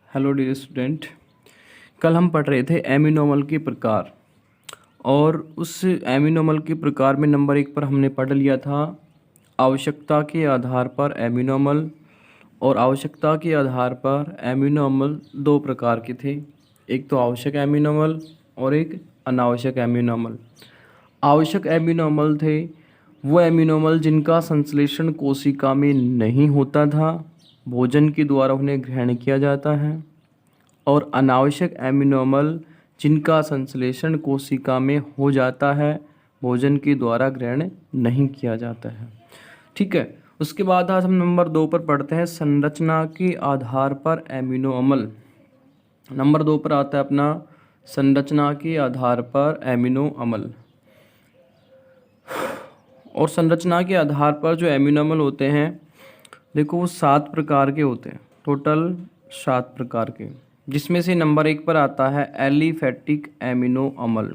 Hello dear student. कल हम पढ़ रहे थे एमिनो के प्रकार, और उस एमिनो के प्रकार में नंबर 1 पर हमने पढ़ लिया था आवश्यकता के आधार पर एमिनो। और आवश्यकता के आधार पर एमिनो दो प्रकार के थे, एक तो आवश्यक एमिनो और एक अनावश्यक एमिनो। आवश्यक एमिनो थे वो एमिनो जिनका संश्लेषण कोशिका में नहीं होता था, भोजन के द्वारा उन्हें ग्रहण किया जाता है। और अनावश्यक एमिनो जिनका संश्लेषण कोशिका में हो जाता है, भोजन के द्वारा ग्रहण नहीं किया जाता है। ठीक है, उसके बाद आज हम नंबर 2 पर पढ़ते हैं संरचना के आधार पर एमिनो अम्ल। नंबर 2 पर आता है अपना संरचना के आधार पर एमिनो अम्ल। और संरचना के आधार पर जो एमिनो अम्ल होते हैं, देखो वो 7 प्रकार के होते हैं, टोटल 7 प्रकार के, जिसमें से नंबर 1 पर आता है एलिफैटिक एमिनो अम्ल।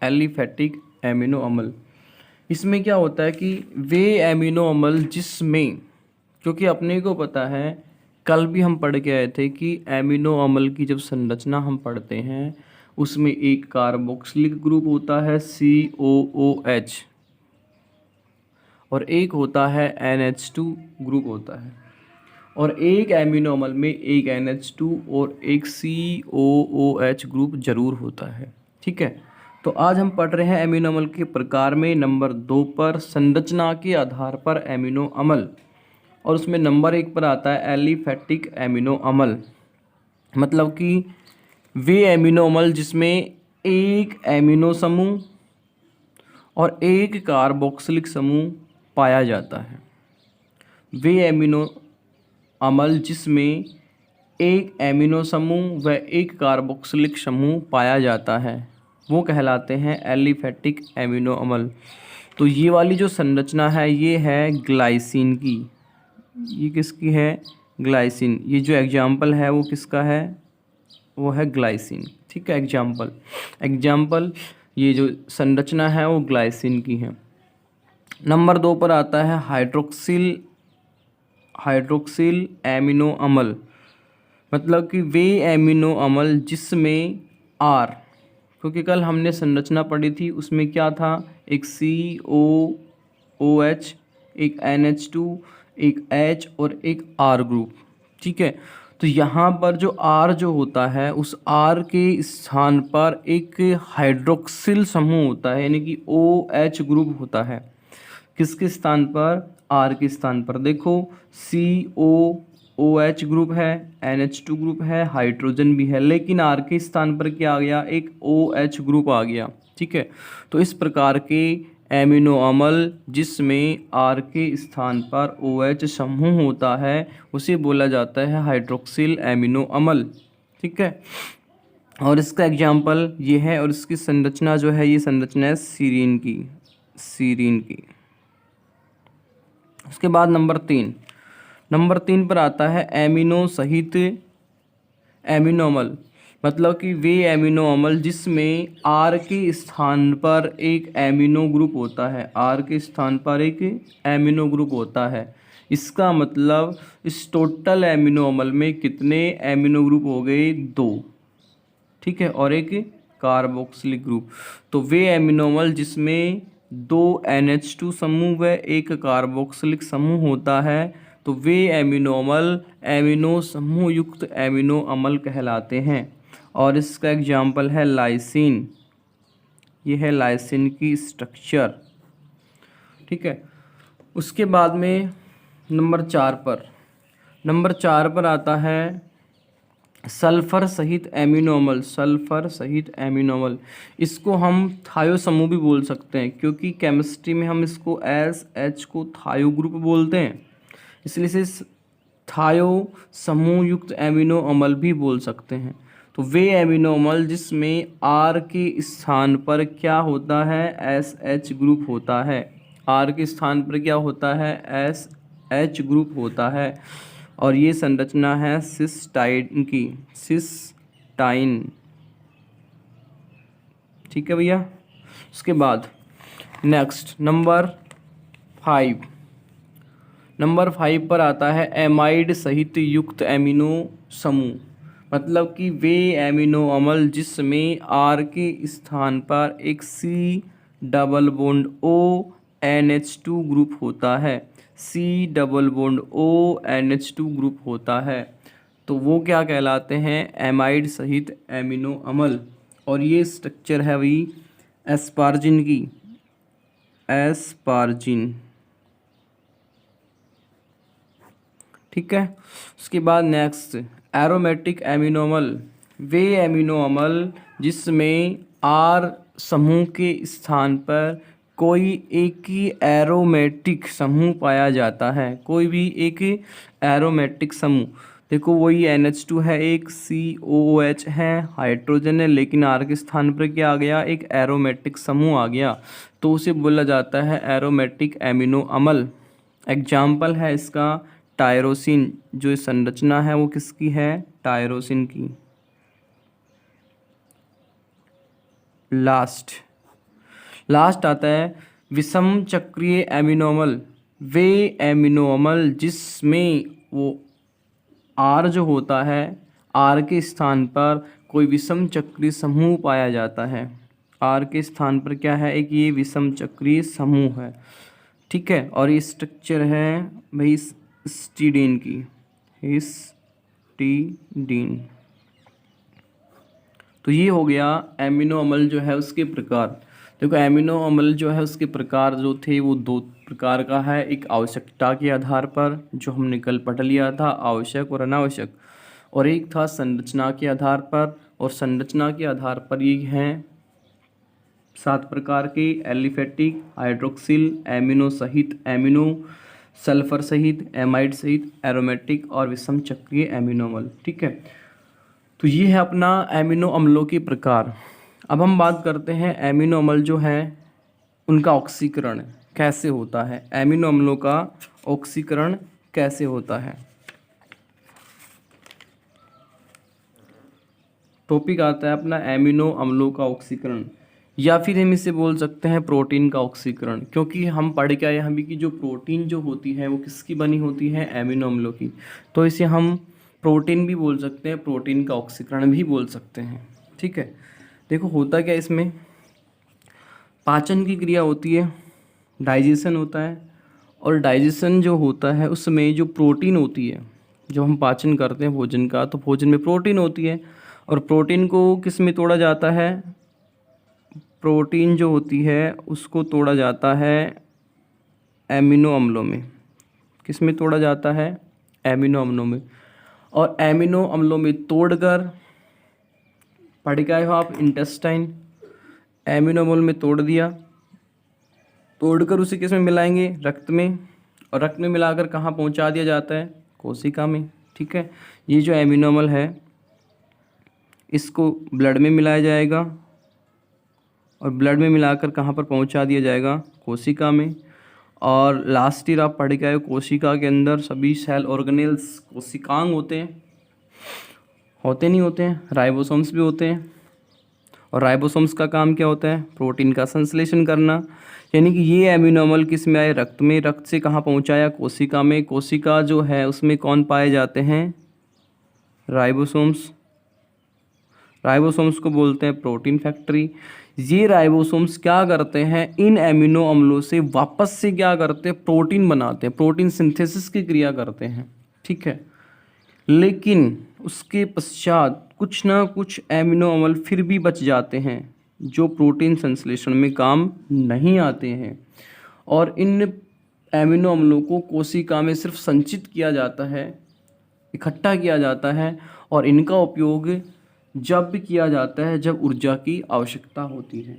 एलिफैटिक एमिनो अम्ल, इसमें क्या होता है कि वे एमिनो अम्ल जिसमें, क्योंकि अपने को पता है कल भी हम पढ़ के आए थे कि एमिनो अम्ल की जब संरचना हम पढ़ते हैं उसमें एक कार्बोक्सिलिक ग्रुप होता है COOH, और एक होता है NH2 ग्रुप होता है, और एक एमिनो अम्ल में एक NH2 और एक COOH ग्रुप जरूर होता है। ठीक है, तो आज हम पढ़ रहे हैं एमिनो अम्ल के प्रकार में नंबर 2 पर संरचना के आधार पर एमिनो अम्ल, और उसमें नंबर 1 पर आता है एलिफैटिक एमिनो अम्ल। मतलब कि वे एमिनो अम्ल जिसमें एक एमिनो समूह और एक कार्बोक्सिलिक समूह पाया जाता है। वे एमिनो अम्ल जिसमें एक एमिनो समूह व एक कार्बोक्सिलिक समूह पाया जाता है वो कहलाते हैं एलिफैटिक एमिनो अम्ल। तो ये वाली जो संरचना है ये है ग्लाइसिन की। ये किसकी है? ग्लाइसिन। ये जो एग्जाम्पल है वो किसका है? वो है ग्लाइसिन। ठीक है, एग्जाम्पल ये जो संरचना है वो ग्लाइसिन की है। नंबर 2 पर आता है हाइड्रोक्सिल एमिनो अम्ल। मतलब कि वे एमिनो अम्ल जिसमें R, क्योंकि कल हमने संरचना पढ़ी थी उसमें क्या था, एक COOH, एक NH2, एक H और एक R ग्रुप। ठीक है, तो यहाँ पर जो R जो होता है उस R के स्थान पर एक हाइड्रोक्सिल समूह होता है, यानी कि OH ग्रुप होता है। किसके स्थान पर? R के स्थान पर। देखो COOH ग्रुप है, NH2 ग्रुप है, हाइड्रोजन भी है, लेकिन R के स्थान पर क्या आ गया? एक OH ग्रुप आ गया। ठीक है, तो इस प्रकार के एमिनो अम्ल जिसमें R के स्थान पर OH समूह होता है उसे बोला जाता है हाइड्रोक्सिल एमिनो अम्ल। ठीक है, और इसका एग्जाम्पल ये है, और इसकी संरचना जो है ये संरचना है सीरीन की। उसके बाद नंबर 3 पर आता है एमिनो सहित एमिनो अम्ल। मतलब कि वे एमिनो अम्ल जिसमें R के स्थान पर एक एमिनो ग्रुप होता है। R के स्थान पर एक एमिनो ग्रुप होता है। इसका मतलब इस टोटल एमिनो अम्ल में कितने एमिनो ग्रुप हो गए? 2। ठीक है, और एक कार्बोक्सिलिक ग्रुप। तो वे एमिनो अम्ल जिसमें 2 NH2 समूह व एक कार्बोक्सिलिक समूह होता है, तो वे एमिनो अम्ल एमिनो समूह युक्त एमिनो अम्ल कहलाते हैं। और इसका एग्जाम्पल है लाइसिन। ये है लाइसिन की स्ट्रक्चर। ठीक है, उसके बाद में नंबर 4 पर आता है सल्फर सहित एमिनो अम्ल। इसको हम थायो समूह भी बोल सकते हैं, क्योंकि केमिस्ट्री में हम इसको SH को थायो ग्रुप बोलते हैं, इसलिए इसे थायो समूह युक्त एमिनो अम्ल भी बोल सकते हैं। तो वे एमिनो अम्ल जिसमें R के स्थान पर क्या होता है? SH ग्रुप होता है। R के स्थान पर क्या होता है? SH ग्रुप होता है। और ये संरचना है सिस्टाइन की, सिस्टाइन। ठीक है भैया। उसके बाद नेक्स्ट नंबर 5 पर आता है एमाइड सहित युक्त एमिनो समूह। मतलब कि वे एमिनो अम्ल जिसमें आर के स्थान पर एक C double bond O NH2 group होता है, C double bond O NH2 group होता है, तो वो क्या कहलाते हैं? एमाइड सहित एमिनो अम्ल। और ये स्ट्रक्चर है वही एस्पार्जिन की, एस्पार्जिन। ठीक है। उसके बाद नेक्स्ट एरोमेटिक एमिनो अम्ल, वे एमिनो अम्ल जिसमें आर समूह के स्थान पर कोई एक ही एरोमेटिक समूह पाया जाता है, कोई भी एक एरोमेटिक समूह। देखो वही NH2 है, एक COOH है, हाइड्रोजन है, लेकिन आर के स्थान पर क्या आ गया? एक एरोमेटिक समूह आ गया, तो उसे बोला जाता है एरोमेटिक एमिनो अम्ल। एग्जाम्पल है इसका टायरोसिन, जो संरचना है वो किसकी है? टायरोसिन की। लास्ट आता है विषम चक्रीय एमिनो अम्ल, वे एमिनो अम्ल जिसमें वो आर जो होता है, आर के स्थान पर कोई विषम चक्रीय समूह पाया जाता है। आर के स्थान पर क्या है? एक ये विषम चक्रीय समूह है। ठीक है। और ये स्ट्रक्चर है भाई हिस्टिडीन की, हिस्टिडीन। तो ये हो गया एमिनो अम्ल जो है उसके प्रकार। देखो एमिनो अम्ल जो है उसके प्रकार जो थे वो दो प्रकार का है, एक आवश्यकता के आधार पर जो हमने कल पढ़ लिया था, आवश्यक और अनावश्यक, और एक था संरचना के आधार पर। और संरचना के आधार पर ये हैं 7 प्रकार के, एलिफेटिक, हाइड्रोक्सिल, एमिनो सहित एमिनो, सल्फर सहित, एमाइड सहित, एरोमेटिक और विषम चक्रीय एमिनो अम्ल। ठीक है। तो ये है अपना एमिनो अम्लों के प्रकार। अब हम बात करते हैं एमिनो अम्ल जो है उनका ऑक्सीकरण कैसे होता है, एमिनो अम्लों का ऑक्सीकरण कैसे होता है। टॉपिक आता है अपना एमिनो अम्लों का ऑक्सीकरण, या फिर हम इसे बोल सकते हैं प्रोटीन का ऑक्सीकरण, क्योंकि हम पढ़ के आए हैं अभी कि जो प्रोटीन जो होती है वो किसकी बनी होती है? एमिनो अम्लों की। तो इसे हम प्रोटीन भी बोल सकते हैं, प्रोटीन का ऑक्सीकरण भी बोल सकते हैं। ठीक है। देखो होता क्या इसमें, पाचन की क्रिया होती है, डाइजेशन होता है, और डाइजेशन जो होता है उसमें जो प्रोटीन होती है, जो हम पाचन करते हैं भोजन का, तो भोजन में प्रोटीन होती है, और प्रोटीन को किस में तोड़ा जाता है? प्रोटीन जो होती है उसको तोड़ा जाता है एमिनो अम्लों में। किस में तोड़ा जाता है? एमिनो अम्लों में। और एमिनो अम्लों में तोड़कर, पढ़ के आए हो आप इंटेस्टाइन, एमिनो अम्ल में तोड़ दिया, तोड़कर उसे किस में मिलाएंगे? रक्त में, और रक्त में मिलाकर कहाँ पहुँचा दिया जाता है? कोशिका में। ठीक है। ये जो एमिनो अम्ल है इसको ब्लड में मिलाया जाएगा, और ब्लड में मिलाकर कहाँ पर पहुँचा दिया जाएगा? कोशिका में। और लास्ट ईयर आप पढ़ के आए, कोशिका के अंदर सभी सेल ऑर्गेनेल्स कोशिकांग होते हैं, होते नहीं होते हैं? राइबोसोम्स भी होते हैं, और राइबोसोम्स का काम क्या होता है? प्रोटीन का संश्लेषण करना। यानी कि ये एमिनो अम्ल किस में आए? रक्त में। रक्त से कहाँ पहुँचाया? कोशिका में। कोशिका जो है उसमें कौन पाए जाते हैं? राइबोसोम्स। राइबोसोम्स को बोलते हैं प्रोटीन फैक्ट्री। ये राइबोसोम्स क्या करते हैं? इन एमिनो अम्लों से वापस से क्या करते हैं? प्रोटीन बनाते हैं, प्रोटीन सिंथेसिस की क्रिया करते हैं। ठीक है। लेकिन उसके पश्चात कुछ ना कुछ एमिनो अम्ल फिर भी बच जाते हैं जो प्रोटीन संश्लेषण में काम नहीं आते हैं, और इन एमिनो अम्लों को कोशिका में सिर्फ संचित किया जाता है, इकट्ठा किया जाता है, और इनका उपयोग जब भी किया जाता है जब ऊर्जा की आवश्यकता होती है।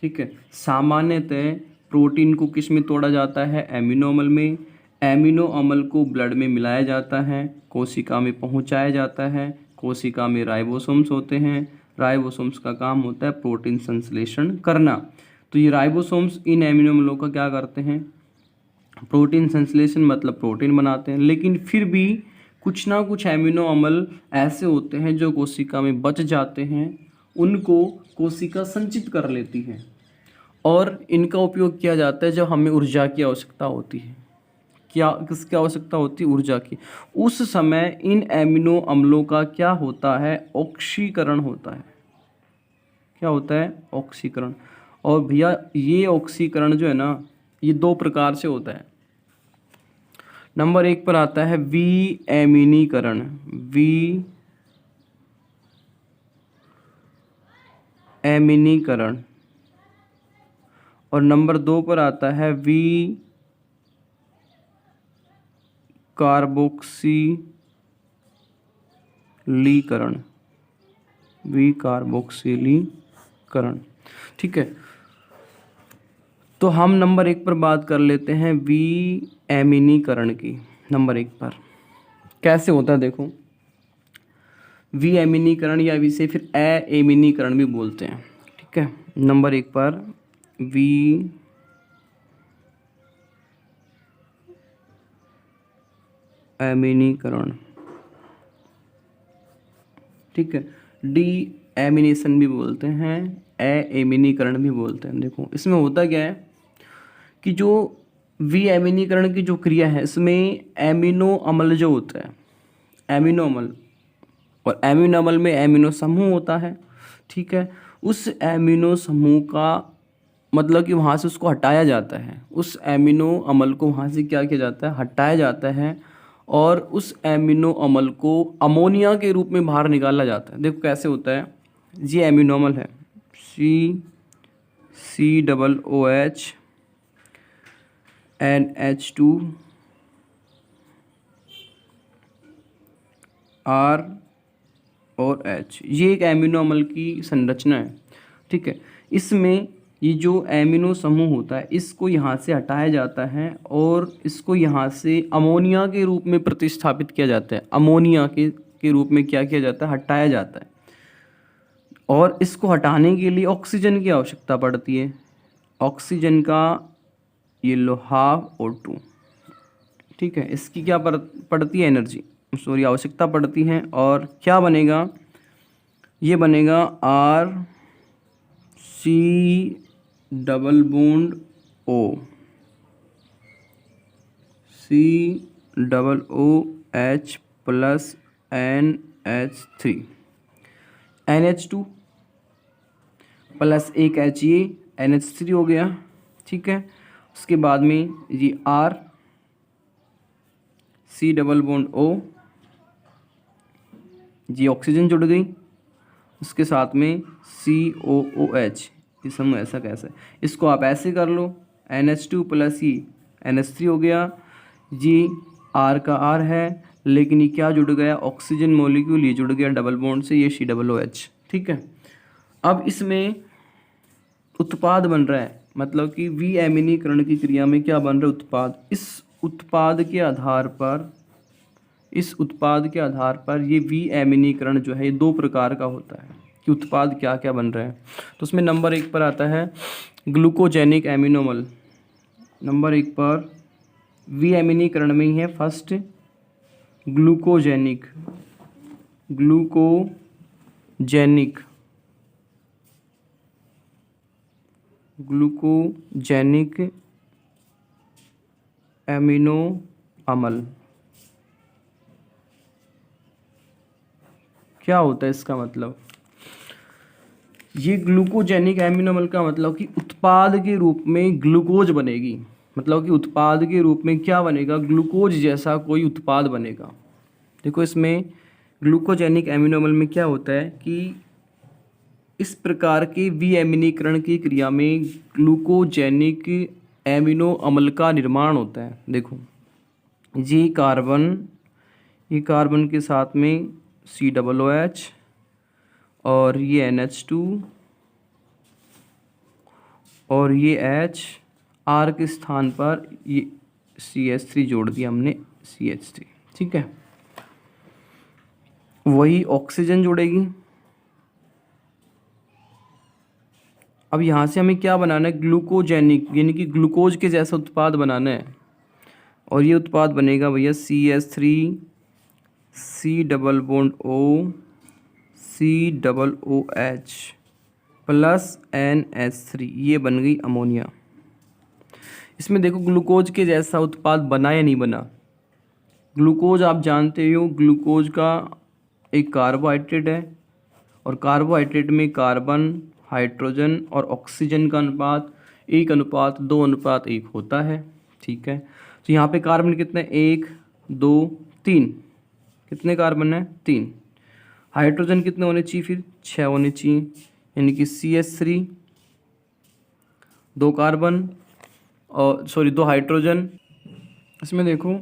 ठीक है। सामान्यतः प्रोटीन को किस में तोड़ा जाता है? एमिनो अम्ल में। एमिनो अम्ल को ब्लड में मिलाया जाता है, कोशिका में पहुंचाया जाता है, कोशिका में राइबोसोम्स होते हैं, राइबोसोम्स का काम होता है प्रोटीन संश्लेषण करना। तो ये राइबोसोम्स इन एमिनो अम्लों का क्या करते हैं? प्रोटीन संश्लेषण, मतलब प्रोटीन बनाते हैं। लेकिन फिर भी कुछ ना कुछ एमिनो अम्ल ऐसे होते हैं जो कोशिका में बच जाते हैं, उनको कोशिका संचित कर लेती है, और इनका उपयोग किया जाता है जब हमें ऊर्जा की आवश्यकता होती है। क्या किसकी आवश्यकता होती है? ऊर्जा की। उस समय इन एमिनो अम्लों का क्या होता है? ऑक्सीकरण होता है। क्या होता है? ऑक्सीकरण। और भैया ये ऑक्सीकरण जो है ना, ये दो प्रकार से होता है। नंबर एक पर आता है विएमिनीकरण, विएमिनीकरण। और नंबर दो पर आता है विकार्बोक्सिलीकरण, विकार्बोक्सिलीकरण। ठीक है, तो हम नंबर एक पर बात कर लेते हैं विएमिनीकरण की। नंबर एक पर कैसे होता है देखो, विएमिनीकरण या इसे फिर अएमिनीकरण भी बोलते हैं। ठीक है, नंबर एक पर विएमिनीकरण। ठीक है, डी एमिनेशन भी बोलते हैं, अएमिनीकरण भी बोलते हैं। देखो इसमें होता क्या है कि जो विएमिनीकरण की जो क्रिया है, इसमें एमिनो अम्ल जो होता है, एमिनो अम्ल, और एमिनो अम्ल में एमिनो समूह होता है। ठीक है, उस एमिनो समूह का मतलब कि वहाँ से उसको हटाया जाता है, उस एमिनो अम्ल को वहाँ से क्या किया जाता है? हटाया जाता है। और उस एमिनो अम्ल को अमोनिया के रूप में बाहर निकाला जाता है। देखो कैसे होता है, ये एमिनो अम्ल है COOH NH2 R और H, ये एक एमिनो अम्ल की संरचना है। ठीक है, इसमें ये जो एमिनो समूह होता है, इसको यहाँ से हटाया जाता है और इसको यहाँ से अमोनिया के रूप में प्रतिस्थापित किया जाता है। अमोनिया के रूप में क्या किया जाता है? हटाया जाता है। और इसको हटाने के लिए ऑक्सीजन की आवश्यकता पड़ती है। ऑक्सीजन का ये लो O2। ठीक है, इसकी क्या पड़ती है? एनर्जी, सॉरी आवश्यकता पड़ती है। और क्या बनेगा? ये बनेगा COOH plus NH3, NH2 plus एक H, ये NH3 हो गया। ठीक है, उसके बाद में ये R, COO, ये ऑक्सीजन जुड़ गई, उसके साथ में COOH, ये समूह ऐसा कैसे, इसको आप ऐसे कर लो, NH2 प्लस ये NH3 हो गया। ये R का R है, लेकिन ये क्या जुड़ गया? ऑक्सीजन मॉलिक्यूल, ये जुड़ गया डबल बॉन्ड से, ये COOH। ठीक है, अब इसमें उत्पाद बन रहा है, मतलब कि विएमिनीकरण की क्रिया में क्या बन रहा है? उत्पाद। इस उत्पाद के आधार पर ये विएमिनीकरण जो है, ये दो प्रकार का होता है कि उत्पाद क्या क्या बन रहे हैं। तो उसमें नंबर एक पर आता है ग्लूकोजेनिक एमिनो अम्ल। नंबर एक पर विएमिनीकरण में ही है फर्स्ट ग्लूकोजेनिक एमिनो अम्ल। क्या होता है इसका मतलब? ये ग्लूकोजेनिक एमिनो अम्ल का मतलब कि उत्पाद के रूप में ग्लूकोज बनेगी, मतलब कि उत्पाद के रूप में क्या बनेगा? ग्लूकोज जैसा कोई उत्पाद बनेगा। देखो इसमें ग्लूकोजेनिक एमिनो अम्ल में क्या होता है कि इस प्रकार के विएमिनीकरण की क्रिया में ग्लूकोजेनिक एमिनो अम्ल का निर्माण होता है। देखो ये कार्बन के साथ में COOH और ये NH2 और ये H, R के स्थान पर ये CH3 जोड़ दिया हमने, CH3। ठीक है, वही ऑक्सीजन जोड़ेगी। अब यहाँ से हमें क्या बनाना है? ग्लूकोजेनिक, यानी कि ग्लूकोज के जैसा उत्पाद बनाना है। और ये उत्पाद बनेगा भैया CH3 COO COOH plus NH3, ये बन गई अमोनिया। इसमें देखो ग्लूकोज के जैसा उत्पाद बना या नहीं बना। ग्लूकोज आप जानते हो, ग्लूकोज का एक कार्बोहाइड्रेट है और कार्बोहाइड्रेट में कार्बन, हाइड्रोजन और ऑक्सीजन का अनुपात 1:2:1 होता है। ठीक है, तो यहाँ पे कार्बन कितने, 1 2 3, कितने कार्बन है, 3। हाइड्रोजन कितने होने चाहिए, फिर 6 होने चाहिए, यानी कि CH3, 2 कार्बन और 2 हाइड्रोजन। इसमें देखो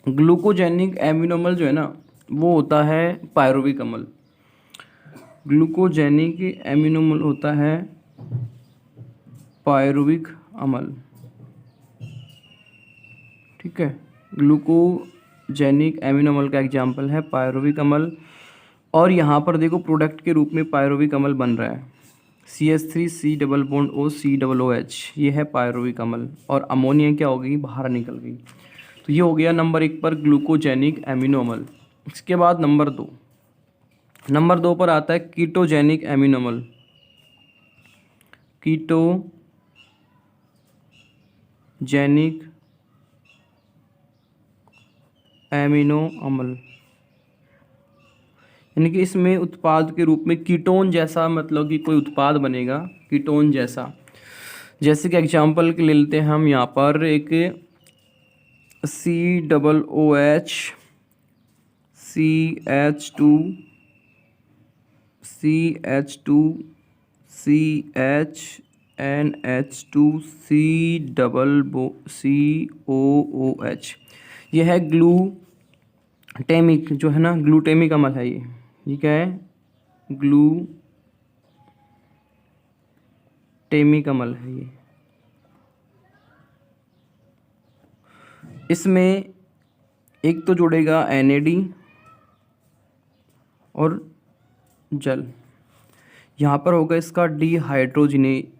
ग्लूकोजेनिक एमिनोमल जो है ना वो होता है पायरुविक अम्ल। ग्लूकोजेनिक एमिनोमल होता है पायरुविक अम्ल। ठीक है, ग्लूकोजेनिक एमिनोमल का एग्जाम्पल है पायरुविक अम्ल। और यहाँ पर देखो प्रोडक्ट के रूप में पायरुविक अम्ल बन रहा है, CH3 C double bond O C double OH, ये है पायरुविक अम्ल। और अमोनिया क्या हो गई, बाहर निकल गई। तो ये हो गया नंबर 1 पर ग्लूकोजेनिक एमिनो अम्ल। इसके बाद नंबर 2 पर आता है कीटोजेनिक एमिनो अम्ल। कीटोजेनिक एमिनो अम्ल, यानी कि इसमें उत्पाद के रूप में कीटोन जैसा, मतलब कि कोई उत्पाद बनेगा कीटोन जैसा। जैसे कि एग्जाम्पल के ले लेते हैं हम यहाँ पर एक COOH CH2 CH2CHNH2 COOH। यह है ग्लूटेमिक, जो है ना ग्लूटेमिक अम्ल है ये क्या है, ग्लूटेमिक अम्ल है ये। इसमें एक तो जुड़ेगा NAD और जल। यहाँ पर होगा इसका डिहाइड्रोजिनेज,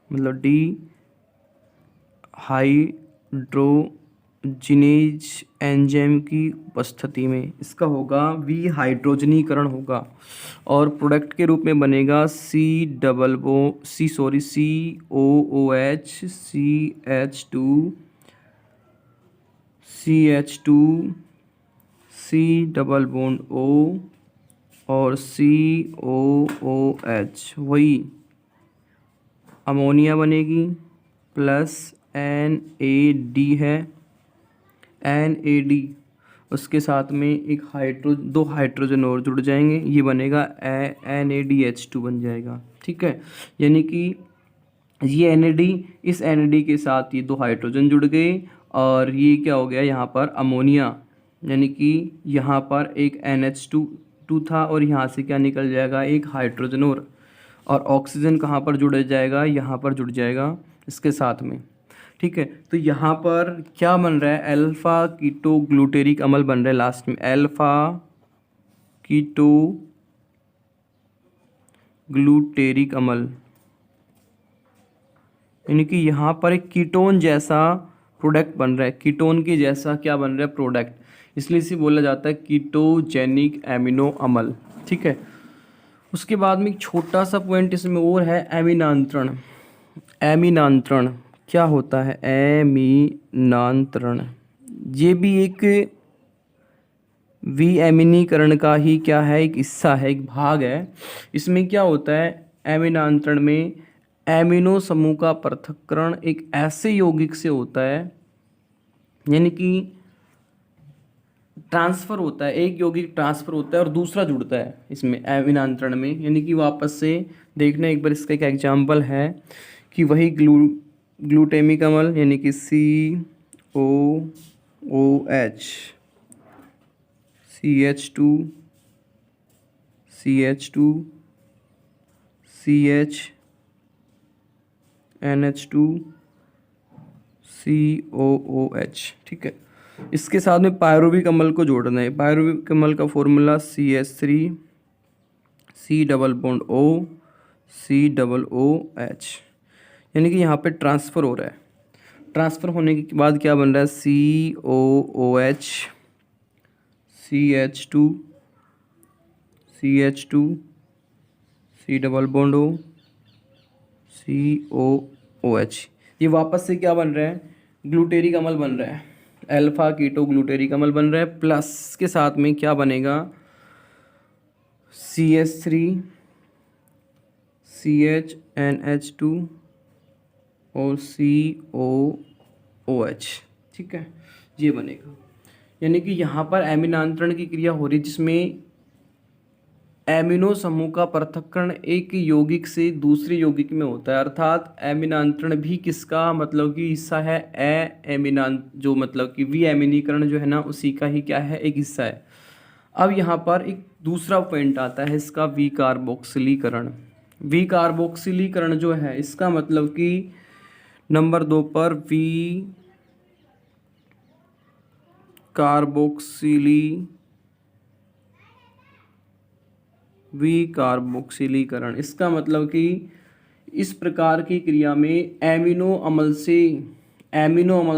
मतलब डिहाइड्रोजिनेज एंजाइम की उपस्थिति में इसका होगा विहाइड्रोजनीकरण होगा और प्रोडक्ट के रूप में बनेगा COOH CH2 C double bond O और COOH, वही अमोनिया बनेगी प्लस NAD है, NAD उसके साथ में एक दो हाइड्रोजन और जुड़ जाएंगे, ये बनेगा NADH2 बन जाएगा। ठीक है, यानी कि ये NAD, इस NAD के साथ ये 2 हाइड्रोजन जुड़ गए और ये क्या हो गया यहाँ पर अमोनिया, यानी कि यहाँ पर एक NH2 था और यहाँ से क्या निकल जाएगा, एक हाइड्रोजन और ऑक्सीजन कहाँ पर जुड़ जाएगा, यहाँ पर जुड़ जाएगा इसके साथ में। ठीक है, तो यहाँ पर क्या बन रहा है, अल्फा कीटो ग्लूटेरिक अम्ल बन रहा है लास्ट में, अल्फा कीटो ग्लूटेरिक अम्ल, यानी कि यहाँ पर एक कीटोन जैसा प्रोडक्ट बन रहा है, कीटोन के जैसा क्या बन रहा है प्रोडक्ट, इसलिए इसे बोला जाता है कीटोजेनिक एमिनो अम्ल। ठीक है, उसके बाद में एक छोटा सा पॉइंट इसमें और है, एमिनांतरण। एमिनांतरण क्या होता है, एमिनांतरण ये भी एक विएमिनीकरण का ही क्या है, एक हिस्सा है, एक भाग है। इसमें क्या होता है, एमिनांतरण में एमिनो समूह का पृथक्करण एक ऐसे यौगिक से होता है, यानी कि ट्रांसफ़र होता है, एक यौगिक ट्रांसफ़र होता है और दूसरा जुड़ता है इसमें एमिनांतरण में, यानी कि वापस से देखना एक बार, इसका एक एग्जाम्पल है कि वही ग्लूटेमिक अम्ल, यानी कि COOH CH2 CHNH2 COOH। ठीक है, इसके साथ में पायरुविक अम्ल को जोड़ना है। पायरुविक अम्ल का formula CH3 C double bond O C double OH, यानी कि यहाँ पे ट्रांसफ़र हो रहा है। ट्रांसफ़र होने के बाद क्या बन रहा है, COOH CH2 C double bond O COOH, ये वापस से क्या बन रहा है, ग्लूटेरिक अम्ल बन रहा है, अल्फा कीटो ग्लूटेरिक अम्ल बन रहा है, प्लस के साथ में क्या बनेगा, CH3 CHNH2 और COOH, ठीक है, ये बनेगा। यानी कि यहाँ पर एमिनांतरण की क्रिया हो रही है जिसमें एमिनो समूह का पृथक्करण एक यौगिक से दूसरे यौगिक में होता है, अर्थात एमिनांतरण भी किसका मतलब कि हिस्सा है, जो मतलब कि विएमिनीकरण जो है ना उसी का ही क्या है, एक हिस्सा है। अब यहाँ पर एक दूसरा पॉइंट आता है इसका, विकार्बोक्सिलीकरण। विकार्बोक्सिलीकरण जो है इसका मतलब कि नंबर 2 पर विकार्बोक्सिलीकरण, इसका मतलब कि इस प्रकार की क्रिया में एमिनो अम्ल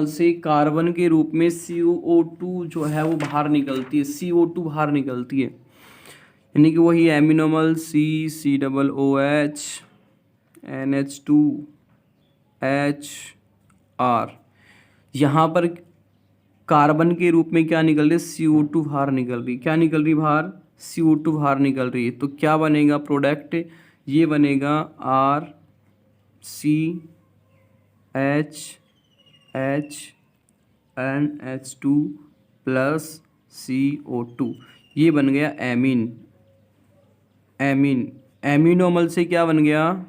से कार्बन के रूप में CO2 जो है वो बाहर निकलती है, CO2 बाहर निकलती है, यानी कि वही एमिनो अम्ल COOH NH2HR, यहाँ पर कार्बन के रूप में क्या निकल रही है, CO2 बाहर निकल रही, क्या निकल रही बाहर, CO2 बाहर निकल रही है। तो क्या बनेगा प्रोडक्ट, ये बनेगा RCHNH2 प्लस CO2, ये बन गया एमीन। एमिनो अम्ल से क्या बन गया,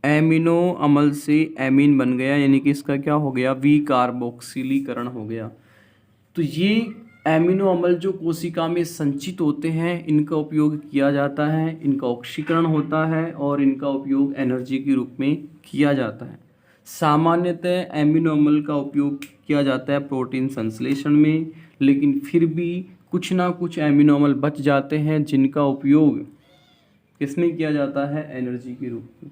एमिनो अम्ल से एमीन बन गया, यानी कि इसका क्या हो गया, विकार्बोक्सिलीकरण हो गया। तो ये एमिनो अम्ल जो कोशिका में संचित होते हैं इनका उपयोग किया जाता है, इनका ऑक्सीकरण होता है और इनका उपयोग एनर्जी के रूप में किया जाता है। सामान्यतः एमिनो अम्ल का उपयोग किया जाता है प्रोटीन संश्लेषण में, लेकिन फिर भी कुछ ना कुछ एमिनो अम्ल बच जाते हैं जिनका उपयोग किसमें किया जाता है, एनर्जी के रूप में।